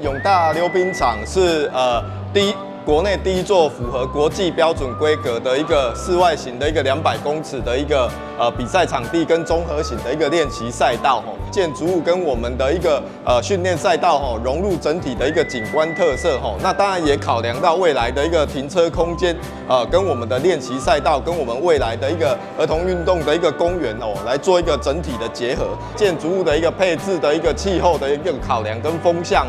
永大溜冰场是国内第一座符合国际标准规格的一个室外型的一个200公尺的一个比赛场地跟综合型的一个练习赛道建筑物跟我们的一个训练赛道融入整体的一个景观特色那当然也考量到未来的一个停车空间跟我们的练习赛道跟我们未来的一个儿童运动的一个公园来做一个整体的结合，建筑物的一个配置的一个气候的一个考量跟风向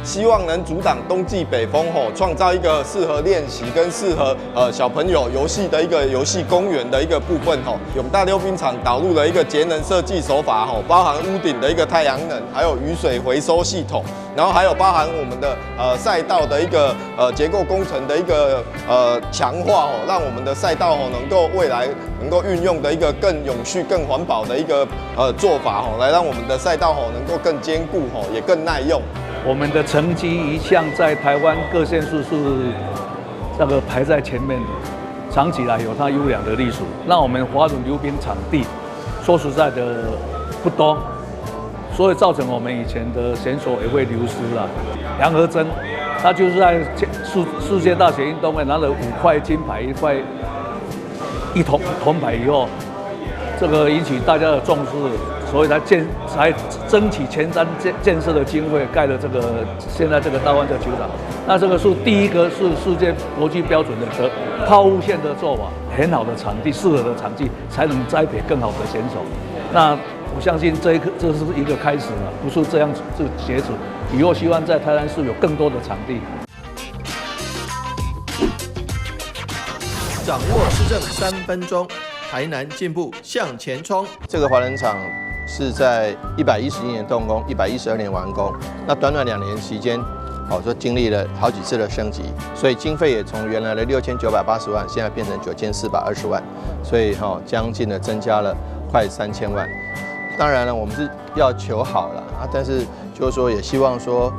希望能阻挡冬季北风创造一个适合练习跟适合小朋友游戏的一个游戏公园的一个部分永大溜冰场导入了一个节能设计手法包含屋顶的一个太阳能，还有雨水回收系统，然后还有包含我们的赛道的一个结构工程的一个强化让我们的赛道能够未来能够运用的一个更永续、更环保的一个做法来让我们的赛道能够更坚固也更耐用。我们的成绩一向在台湾各县市是那个排在前面的，长期来有它优良的历史。那我们滑轮溜冰场地说实在的不多，所以造成我们以前的选手也会流失了。杨和珍，他就是在世界大学运动会拿了5块金牌、1块铜牌以后，这个引起大家的重视。所以才争取前瞻建设的经费，盖了这个现在这个大湾这球场。那这个是第一个是世界国际标准的抛物线的做法，很好的场地，适合的场地，才能栽培更好的选手。那我相信这是一个开始了，不是这样就截止。以后希望在台南市有更多的场地。掌握市政3分钟，台南进步向前冲。这个滑轮场是在111年动工，112年完工。那短短2年期间，说经历了好几次的升级，所以经费也从原来的6980万，现在变成9420万，所以将近的增加了快3000万。当然了，我们是要求好了但是就是说也希望说，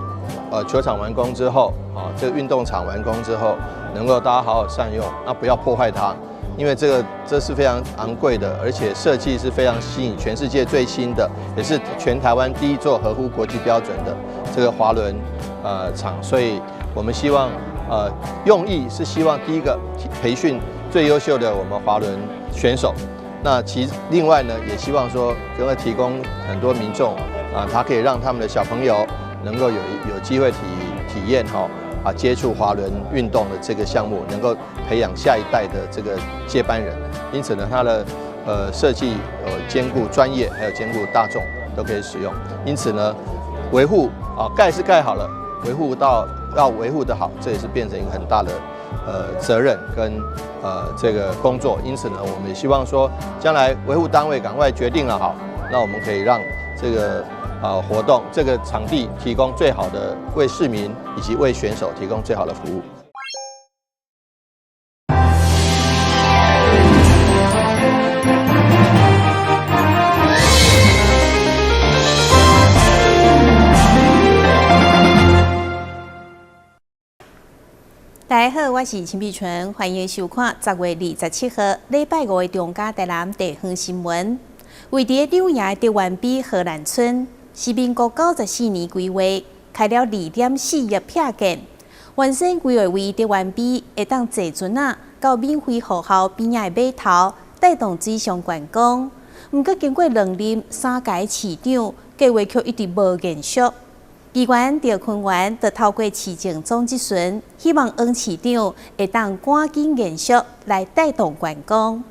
球场完工之后，这个运动场完工之后，能够大家好好善用，不要破坏它。因为这是非常昂贵的，而且设计是非常吸引全世界最新的，也是全台湾第一座合乎国际标准的这个滑轮场，所以我们希望用意是希望第一个培训最优秀的我们滑轮选手，那另外呢也希望说能够提供很多民众他可以让他们的小朋友能够有机会体验接触滑轮运动的这个项目，能够培养下一代的这个接班人。因此呢，它的设计兼顾专业，还有兼顾大众都可以使用。因此呢，维护盖是盖好了，维护要维护得好，这也是变成一个很大的责任跟这个工作。因此呢，我们也希望说，将来维护单位赶快决定了好，那我们可以让这个活动这个场地提供最好的，为市民以及为选手提供最好的服务。大家好，我是陈碧纯，欢迎收看10月27号礼拜5的中嘉台南地方新闻。位伫柳营的德源比荷兰村，是民国94年规划，开了2.4亿片建，原先规划为德源比会当坐船到免费学校边仔的码头，带动水上观光。不过经过2任3届市长，计划却一直无延续。议员赵坤元就透过市政总咨询，希望王市长会当赶紧延续来带动观光。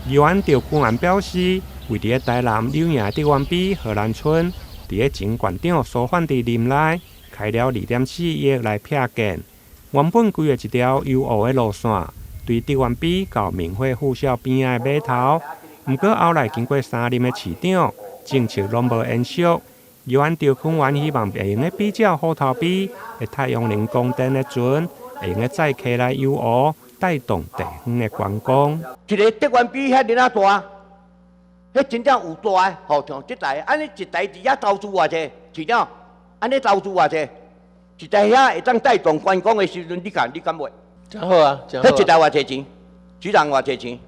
议员赵坤元表示，为伫台南柳营德源比荷兰村，伫前县长苏焕智任内开了2.4亿来拆建，原本规划一条优渥的路线，对德源比到明慧附小边仔的码头。不过后来经过3任的市长，政策拢无延续。议员赵坤元希望会用比较虎头比的太阳能光电的船，会用载客来游湖，带动地方的观光。一个德源比遐尔啊大，迄真正有大的，像这台，安尼一台伫遐投资偌济，市长，安尼投资偌济，一台遐会当带动观光的时阵，你敢袂？真好啊，真好啊。迄一台偌济钱，局长偌济钱？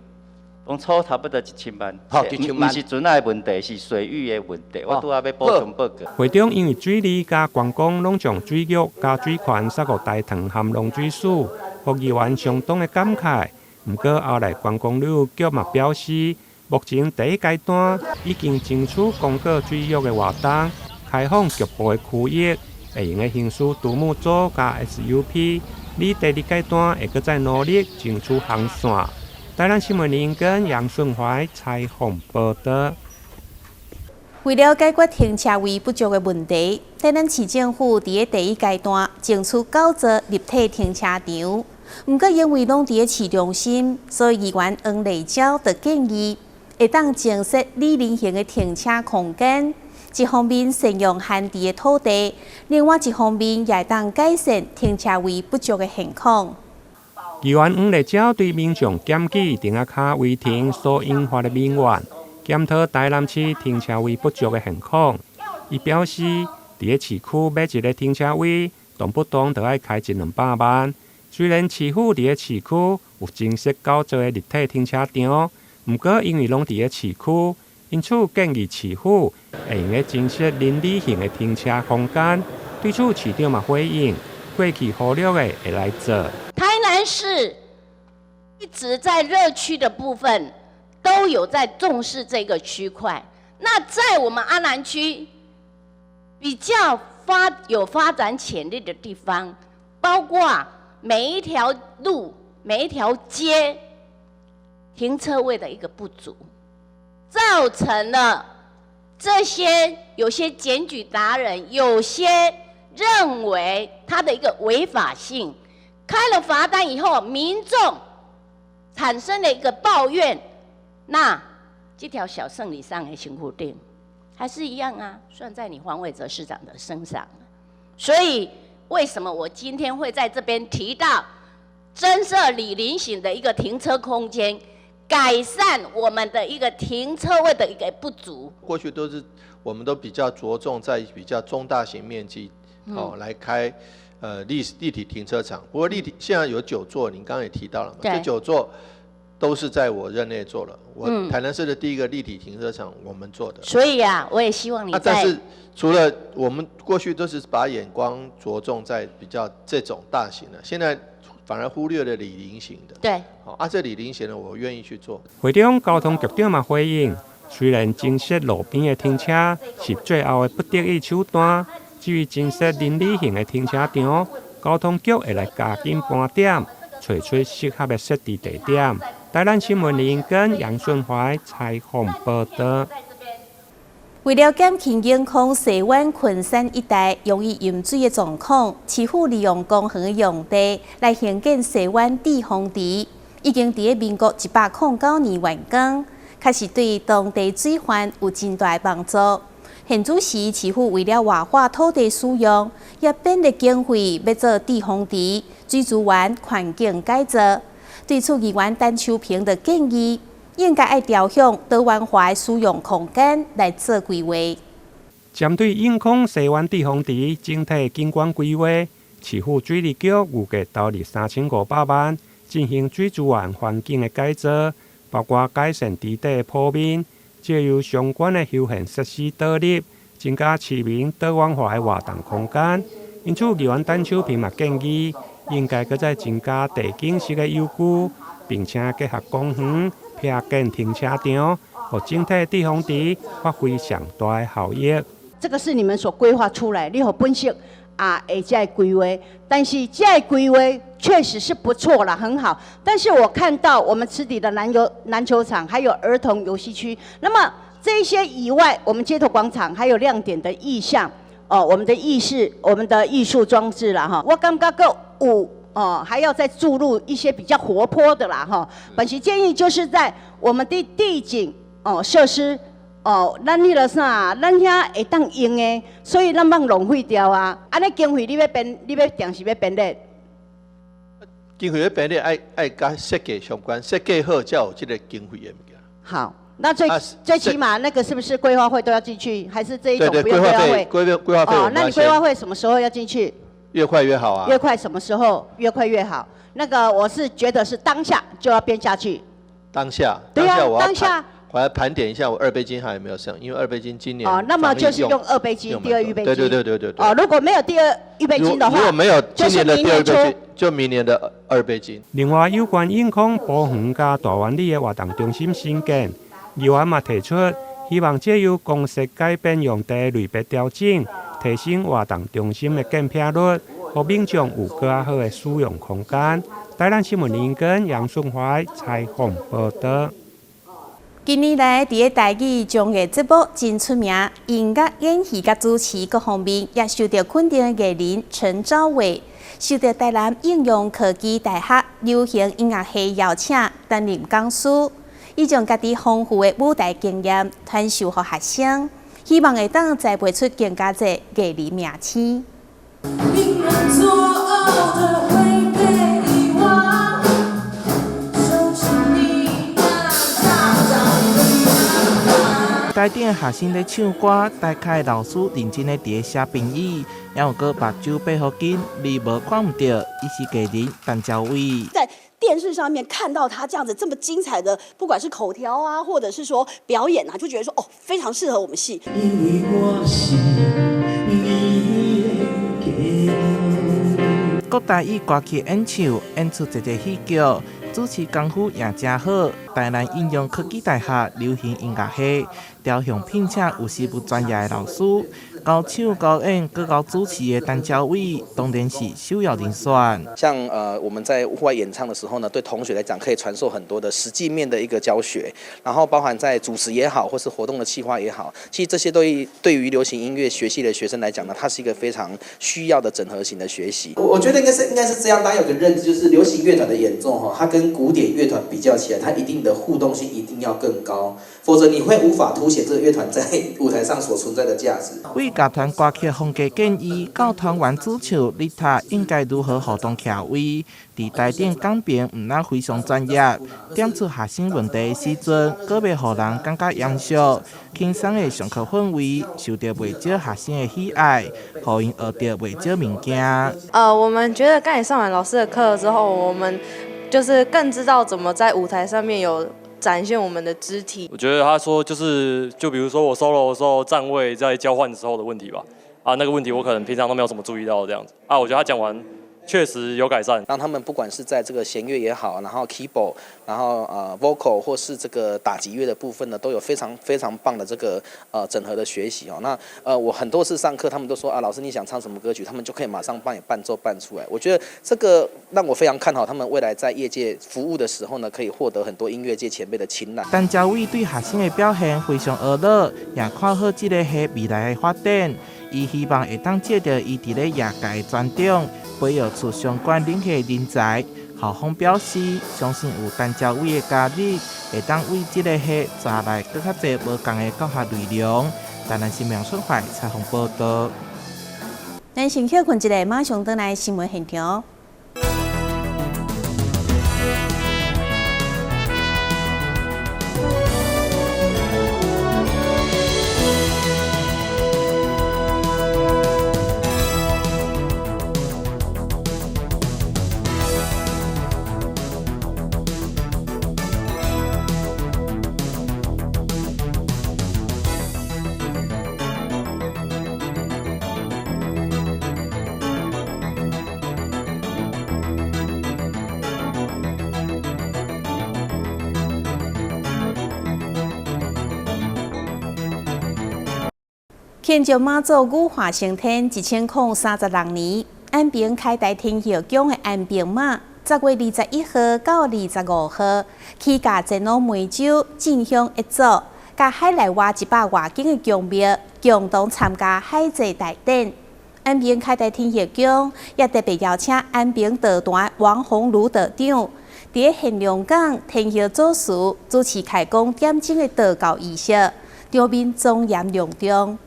当初差不多1000万，好1000万不是船仔的问题，是水域的问题。我拄仔要补充报告。会中因为水利加观光拢将水域加水权塞入大塘含农水署，予议员相当的感慨。不过后来观光旅游局嘛表示，目前第一阶段已经争取公告水域的活动，开放局部的区域，会用的行驶独木舟加 SUP。你第二阶段会搁再努力争取航线。台南新闻林跟杨顺怀采访报道。为了解决停车位不足的问题，台南市政府伫第一阶段争取9座立体停车场。不过因为拢伫市中心，所以议员黄丽椒就建议，会当建设理人型的停车空间。一方面善用旱地的土地，另外一方面也当改善停车位不足的现况。议员黄丽椒对民众检举停车卡违停所引发的民怨，检讨台南市停车位不足的现况。伊表示，伫市区买一个停车位，动不动就要开100-200万。虽然市府伫市区有增设9座的立体停车场，不过因为拢伫市区，因此建议市府会用个增设邻里型的停车空间。对此，市长嘛回应，过去忽略的会来做。台南市一直在热区的部分都有在重视这个区块。那在我们阿南区比较有发展潜力的地方，包括每一条路、每一条街停车位的一个不足，造成了这些有些检举达人有些认为它的一个违法性。开了罚单以后，民众产生了一个抱怨，那这条小圣礼上的辛苦定还是一样啊，算在你黄伟哲市长的身上。所以为什么我今天会在这边提到增设里邻型的一个停车空间，改善我们的一个停车位的一个不足？过去我们都比较着重在比较中大型面积来开。立体停车场，不过现在有9座，您刚刚也提到了嘛，这9座都是在我任内做了。我台南市的第一个立体停车场我们做的。所以啊，我也希望你但是除了我们过去都是把眼光着重在比较这种大型的，现在反而忽略了里邻型的。对。这里邻型的我愿意去做。会中交通局长嘛回应，虽然增设路边的停车是最后的不得已手段。至于增设邻里型的停车场，交通局会来加紧盘点，找出适合的设置地点。台南新闻林跟杨顺怀采访报道。为了减轻永康西湾昆山一带容易淹水的状况，市府利用公园的用地来兴建西湾地洪池，已经伫民国109年完工，确实对当地水患有真大帮助。现主时，市府为了活化土地使用，也编列经费要做地洪池、水资源环境改造。对此，议员陈秋平就建议，应该要调向多元化的使用空间来做规划。针对永康西湾地洪池整体景观规划，市府水利局预计投入3500万，进行水资源环境的改造，包括改善池底的铺面。借由相关的休闲设施导入，增加市民多元化的活动空间。因此，议员陈秋平嘛建议，应该搁再增加地景式的游具，并且结合公园、撇建停车场，和整体地洪池发挥上大的效益。这个是你们所规划出来，你和本色会这规划，但是这规划确实是不错了，很好。但是我看到我们池底的篮球场，还有儿童游戏区，那么这些以外，我们街头广场还有亮点的意象，我们的艺术装置啦，哈，我感觉有还要再注入一些比较活泼的啦，哈。本席建议就是在我们的地景设施。咱迄个啥，咱遐会当用的，所以咱莫浪费掉啊！安尼经费你要定时要编列。经费要编列，爱甲设计相关，设计好才有这个经费的物件。好，那最起码那个是不是规划费都要进去，还是这一种不用规划费？规划费那你规划费什么时候要进去？越快越好啊！越快什么时候？越快越好。那个我是觉得是当下就要编下去。当下我来盘点一下我二倍金还有没有剩，因为二倍金今年那么就是用二倍金，第二预备金。对。如果没有第二预备金的话，如果没有今年的第二预备金，就明年的二倍金。另外，有关永康保园加大湾里的活动中心新建，议员嘛提出，希望借由公设改变用地类别调整，提升活动中心的建片率，让民众有更好的使用空间。台南新闻林根、杨顺怀采访报道。近年来，伫个台语综艺节目真出名，音乐、演戏、甲主持各方面也受到肯定的艺人陈昭伟，受到台南应用科技大学流行音乐系邀请担任讲师，伊将家己丰富的舞台经验传授予学生，希望会当栽培出更加侪艺人名星。台顶的学生咧唱歌，台下的老师认真咧伫写评语，也有个目睭闭好紧，你无看唔到，伊是艺人陈昭伟。在电视上面看到他这样子这么精彩的，不管是口条啊，或者是说表演啊，就觉得说非常适合我们戏。因为我是你的国台语歌曲演唱，演出一个戏剧。主持功夫也真好，台南应用科技大学流行音乐系，调向聘请有师傅专业的老师，高唱高演各高主持的陈昭伟，当然是首要人选。像我们在户外演唱的时候呢，对同学来讲可以传授很多的实际面的一个教学，然后包含在主持也好，或是活动的企划也好，其实这些对于流行音乐学系的学生来讲呢，它是一个非常需要的整合型的学习。我觉得应该是这样，大家有个认知，就是流行乐团的演奏它跟古典乐团比较起来，它一定的互动性一定要更高，否则你会无法凸显这个乐团在舞台上所存在的价值。为乐团歌曲风格建议，教团员主唱丽塔应该如何互动徛位，伫台顶讲评唔那非常专业，点出学生问题的时阵，搁袂互人感觉严肃，轻松的上课氛围，受到袂少学生的喜爱，互因学到袂少物件。我们觉得刚才上完老师的课之后，我们就是更知道怎么在舞台上面有展现我们的肢体。我觉得他说就比如说我 solo 的时候站位在交换的时候的问题吧，那个问题我可能平常都没有怎么注意到这样子我觉得他讲完确实有改善，让他们不管是在这个弦乐也好，然后 keyboard， 然后vocal 或是这个打击乐的部分呢，都有非常非常棒的这个整合的学习那我很多次上课，他们都说老师你想唱什么歌曲，他们就可以马上帮你伴奏伴出来。我觉得这个让我非常看好他们未来在业界服务的时候呢，可以获得很多音乐界前辈的青睐。陈昭伟对学生的表现非常娱乐，也看好这个系未来的发展。伊希望会当借着伊伫咧业界的专长，培育出相关领域的人才。校方表示，相信有陈昭伟的加入，会当为这个系带来更较侪无同的教学内容。台南新闻顺怀采访报道。咱先休困一下，马上回来新闻现场。庆祝妈祖羽化升天1036年，安平开台天后宫的安平妈，10月21号到25号，起驾前往梅州进香一组，甲海内外100外间的宫庙共同参加海祭大典。安平开台天后宫也特别邀请安平道团王宏儒道长，伫现场讲天后祖师主持开光点睛的道教仪式，场面庄严隆重。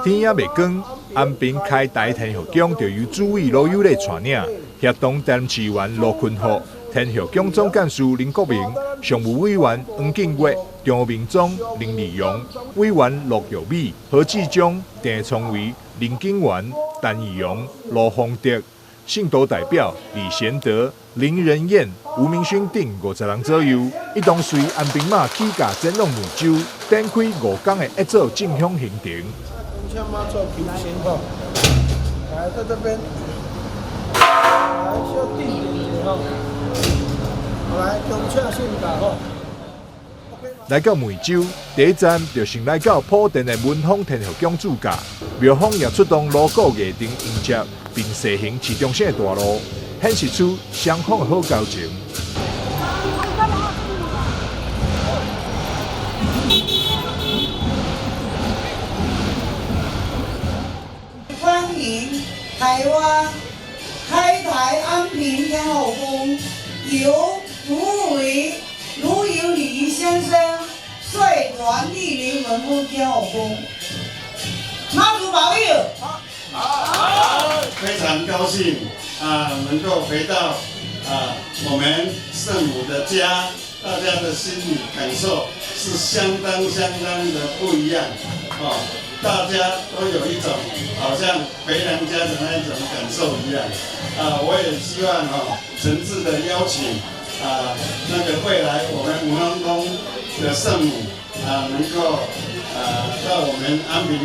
天也未光，安平开台天后宫就由主委罗友礼带领，协同担市员罗坤浩、天后宫总干事林国明、常务委员黄敬月、张明忠、林立荣、委员陆玉美、何志忠、郑聪维、林景元、陈义荣、罗宏德、信徒代表李贤德、林仁燕、吴明勋等50人左右，一同随安平马起驾前往梅州，展开5天的一早进香行程。向妈做平行吼，来在这边，来需要定点吼，来中车信达吼。来到梅州，第一站就先来到莆田的文峰天后宫主驾，庙方也出动锣鼓夜灯迎接，并实行市中线大路，显示出双方的好交情。欢迎台湾开台安平天后宫由主委卢有礼先生率团莅临文峰天后宫，妈祖保佑！好，非常高兴能够回到我们圣母的家，大家的心理感受是相当的不一样大家都有一种好像回娘家的那一种感受一样我也希望诚挚的邀请那个未来我们文峰宫的圣母能够到我们安平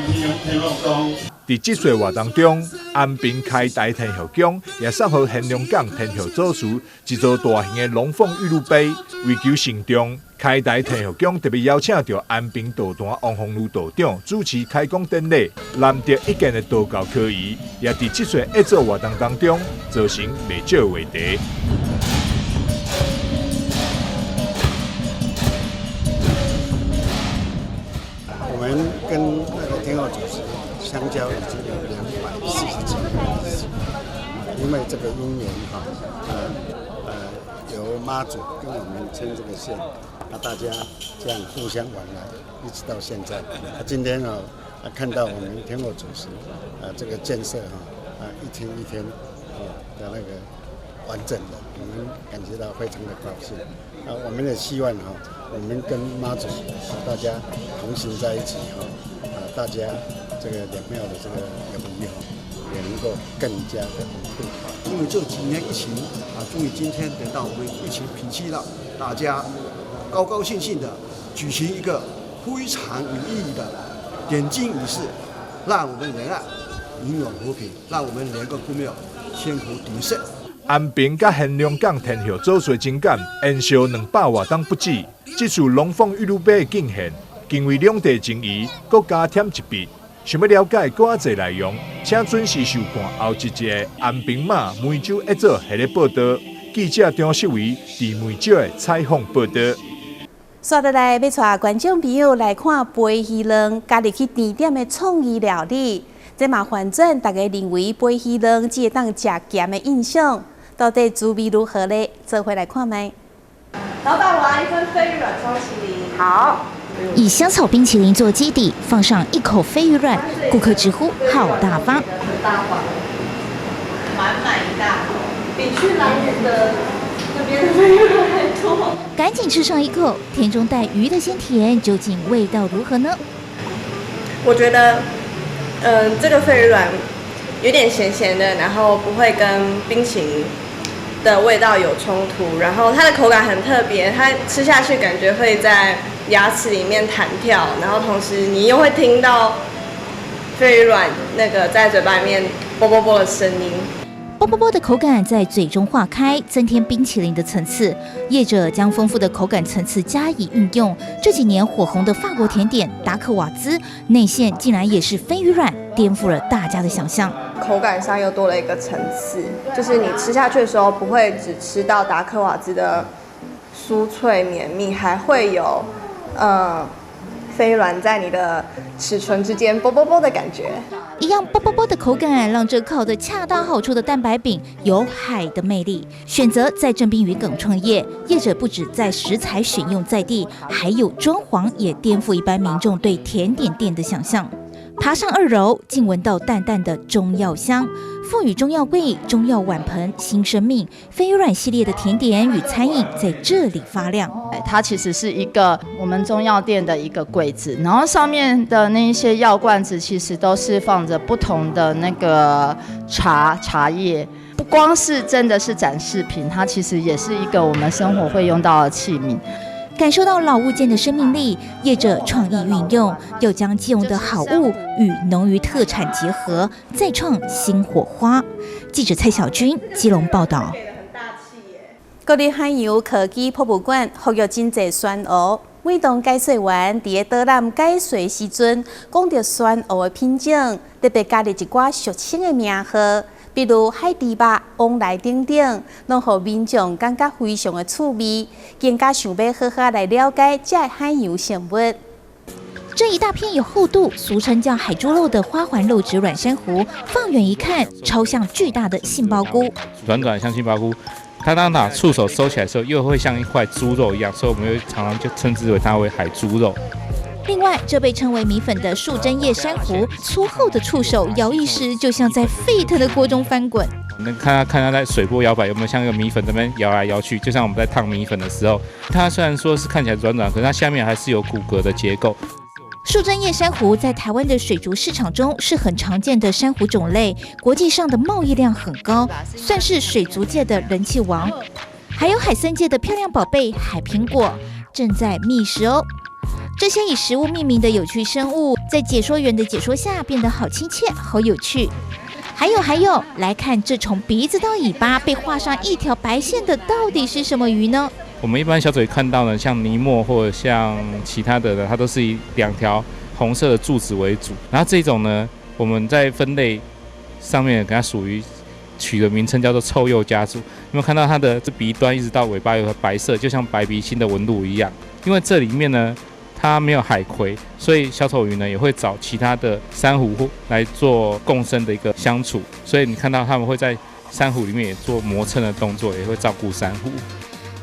天后宫。在这岁活动中，安平开台天后宫也送予现龙港天后祖师一座大型的龙凤玉露杯，为求慎重，开台天后宫特别邀请到安平道坛王宏儒道长主持开工典礼，难得一见的道教科仪，也在这岁一早活动当中造成不少话题。我们跟那个天后祖师相交已经有240几年，因为这个因缘由妈祖跟我们牵这个线，大家这样互相往来，一直到现在。今天看到我们天后祖师这个建设一天一天的那个完整的，我们感觉到非常的高兴。我们也希望我们跟妈祖大家同行在一起大家这个两庙的这个友谊也能够更加的稳固。因为这几年疫情终于今天等到我们疫情平息了，大家高高兴兴的举行一个非常有意义的点睛仪式，让我们仁爱永远和平，让我们两个宫庙千古鼎盛。安平甲现龙港天后祖师情感延续200多天不止，这次龙凤玉露杯的敬献，更为两地情谊更加添一笔。想要了解更多内容，请准时收看后一集的安平马梅州一早系列报道。记者张世伟在梅州的采访报道。刷倒来要带观众朋友来看飞鱼卵加入去甜点的创意料理，这嘛反转大家认为飞鱼卵只会当食咸的印象，到底滋味如何呢？做回来看麦。老板，我要1份飞鱼卵双麒麟。好。以香草冰淇淋做基底，放上1口飞鱼卵，顾客直呼好大方。很大碗，满一大口，比去兰屿的那边的飞鱼卵还多。赶紧吃上1口，甜中带鱼的鲜甜，究竟味道如何呢？我觉得，这个飞鱼卵有点咸咸的，然后不会跟冰淇淋的味道有冲突，然后它的口感很特别，它吃下去感觉会在牙齿里面弹跳，然后同时你又会听到飞鱼卵那个在嘴巴里面啵啵啵的声音。啵啵啵的口感在嘴中化开，增添冰淇淋的层次。业者将丰富的口感层次加以运用。这几年火红的法国甜点达克瓦兹内馅竟然也是飞鱼卵，颠覆了大家的想象。口感上又多了一个层次，就是你吃下去的时候不会只吃到达克瓦兹的酥脆绵密，还会有飞卵在你的齿唇之间啵啵啵的感觉。一样啵啵啵的口感，让这烤得恰到好处的蛋白饼有海的魅力。选择在正滨渔港创业，业者不止在食材选用在地，还有装潢也颠覆一般民众对甜点店的想象。爬上2楼，竟闻到淡淡的中药香，赋予中药柜、中药碗盆新生命。飞鱼卵系列的甜点与餐饮在这里发亮。它其实是一个我们中药店的一个柜子，然后上面的那一些药罐子其实都是放着不同的那个茶叶。不光是真的是展示品，它其实也是一个我们生活会用到的器皿。感受到老物件的生命力，业者创意运用，又将既有的好物与农渔特产结合，再创新火花。记者蔡小军基隆报道。国立海洋科技博物馆服务真济选蚵，每当解说员伫个导览解说时阵，讲到选蚵的品种，特别加入一寡俗称的名号，比如海猪肉、往来等等，拢互民众感觉非常的趣味，更加想要好好来了解这海洋生物。这一大片有厚度，俗称叫海猪肉的花环肉质软珊瑚，放远一看，超像巨大的杏鲍菇，软像杏鲍菇。它当把触手收起来的时候，又会像一块猪肉一样，所以我们又常常就称之为它为海猪肉。另外，这被称为米粉的树针叶珊瑚，粗厚的触手摇曳时，就像在沸腾的锅中翻滚。你能看它在水波摇摆，有没有像一个米粉这边摇来摇去？就像我们在烫米粉的时候，它虽然说是看起来软软，可是它下面还是有骨骼的结构。树针叶珊瑚在台湾的水族市场中是很常见的珊瑚种类，国际上的贸易量很高，算是水族界的人气王。还有海参界的漂亮宝贝海苹果正在觅食哦。这些以食物命名的有趣生物，在解说员的解说下变得好亲切、好有趣。还有，来看这从鼻子到尾巴被画上一条白线的，到底是什么鱼呢？我们一般小嘴看到呢，像尼莫或者像其他的呢，它都是以2条红色的柱子为主。然后这种呢，我们在分类上面给它属于取的名称叫做臭鼬家族。有没有看到它的这鼻端一直到尾巴有白色，就像白鼻心的纹路一样？因为这里面呢，它没有海葵，所以小丑鱼呢也会找其他的珊瑚来做共生的一个相处。所以你看到它们会在珊瑚里面也做磨蹭的动作，也会照顾珊瑚。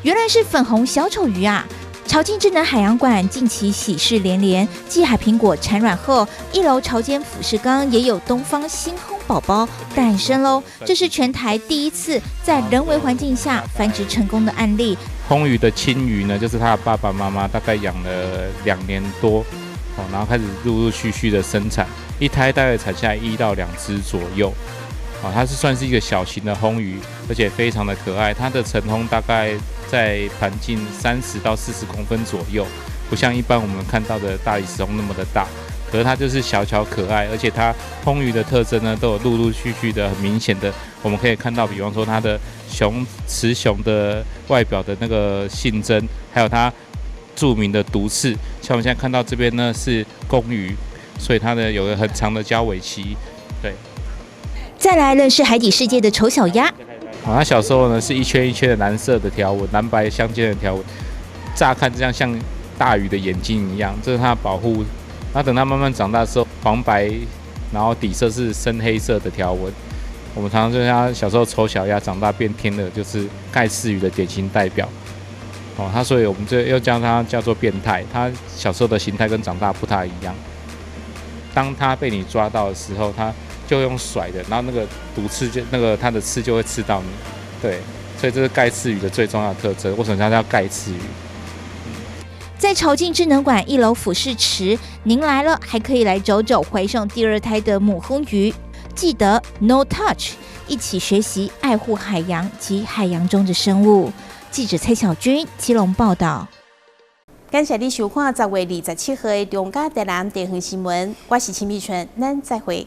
原来是粉红小丑鱼啊！潮境智能海洋馆近期喜事连连，继海苹果产卵后，1楼潮间俯视缸也有东方星空宝宝诞生喽。这是全台第一次在人为环境下繁殖成功的案例。红鱼的亲鱼呢，就是它的爸爸妈妈大概养了2年多，然后开始陆陆续续的生产，一胎大概产下来1到2只左右。它是算是一个小型的红鱼，而且非常的可爱。它的成烘大概在盘径30到40公分左右，不像一般我们看到的大理石红那么的大。可是它就是小巧可爱，而且它红鱼的特征呢，都有陆陆续续的很明显的，我们可以看到，比方说它的雌雄的外表的那个性征，还有它著名的毒刺。像我们现在看到这边呢是公鱼，所以它的有个很长的交尾期，对。再来认识海底世界的丑小鸭。它小时候呢是一圈一圈的蓝色的条纹，蓝白相间的条纹，乍看这样像大鱼的眼睛一样，这是它的保护。那等它慢慢长大的时候，黄白，然后底色是深黑色的条纹。我们常常说它小时候丑小鸭，长大变天的，就是盖刺鱼的典型代表。它所以我们就又将它叫做变态。它小时候的形态跟长大不太一样。当它被你抓到的时候，它就用甩的，然后那个毒刺它的刺就会刺到你，对，所以这是盖刺鱼的最重要的特征。为什么它叫盖刺鱼？在潮境智能馆1楼俯视池，您来了还可以来走走怀上第2胎的母红鱼。记得 No Touch， 一起学习爱护海洋及海洋中的生物。记者蔡小军基隆报道。感谢你收看10月27号的中嘉台南地方新闻，我是秦碧纯，咱再会。